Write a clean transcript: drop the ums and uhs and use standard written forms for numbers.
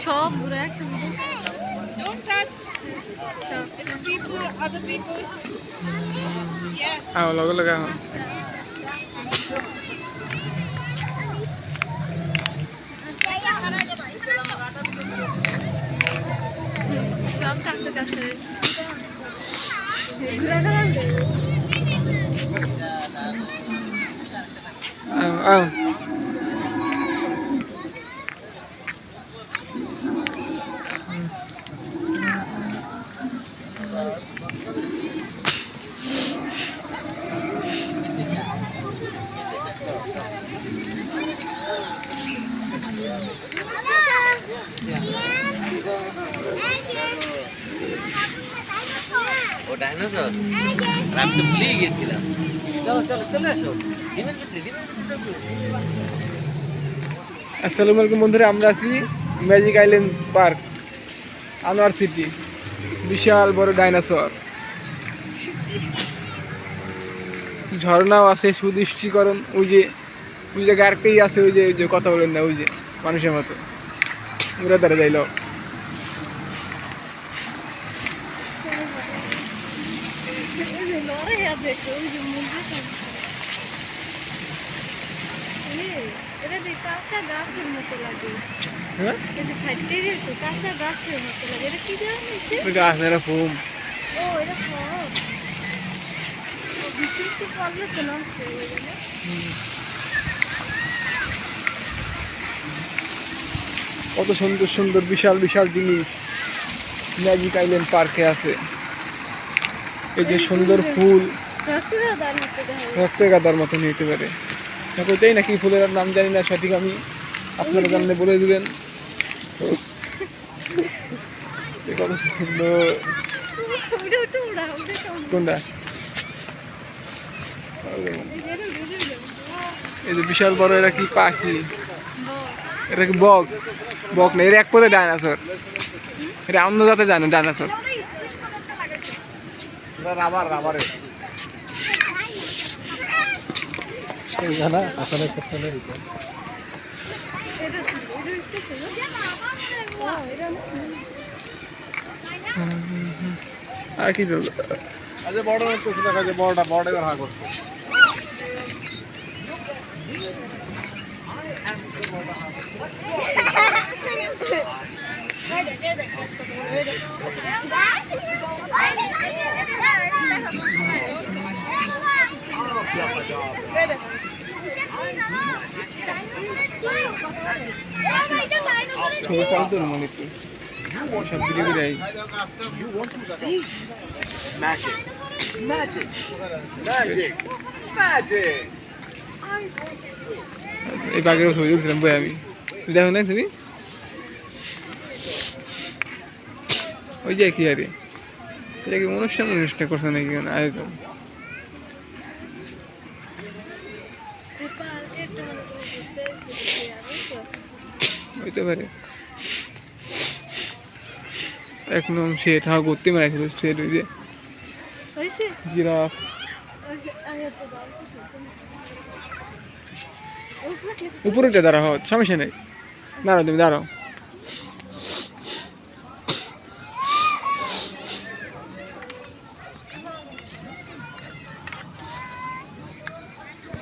সব ঘুরে একটা Don't touch. It's people, other people. Yes. লগে লগে সব কাছে কাছে ঘুরে গেলাম ও ডাইনোসর আমি তো ভুলেই গেছিলাম। চলো চলো চলে আসো। আসসালামু আলাইকুম বন্ধুরা, আমরা আছি magic island park, Anwar city. বিশাল বড় ডাইনোসর, ঝর্ণাও আছে, সুদৃষ্টিকরণ। ওই যে গার্কেই আছে, ওই যে কথা বলেন না, ওই যে মানুষের মতো ওরা দাঁড়া যাইল। কত সুন্দর সুন্দর বিশাল বিশাল জিনিস ম্যাজিক আইল্যান্ড পার্কে আছে। এই যে সুন্দর ফুল, রক্তগাদার মতো নিতে পারে। ওইটাই নাকি ফুলের নাম জানি না সঠিক, আমি আপনারা জানলে বলে দিবেন। কত সুন্দর। কোনটা? এই যে বিশাল বড়, এরা কি পাখি? এটা কি বক? বক না, এর এক পথে ডাইনোসর। এটা অন্য জাতে জানে ডাইনোসর। রাবার রাবারে আর কি চলবে? আচ্ছা বড় করছে, দেখা যায় বড়টা বড়টা ভাগ করছে। এই বাঘের ছবি তুলছিলাম বই, আমি দেখো না তুমি? ওই যে কি আরে, এটা কি অনুষ্ঠান করছে নাকি আয়োজন? হইতে পারে। একদম সেট হা করতে মারাইছিল, সেট ওই যে জিরাফ। উপরে দাঁড়া, সমস্যা নেই, দাঁড়াও তুমি দাঁড়াও।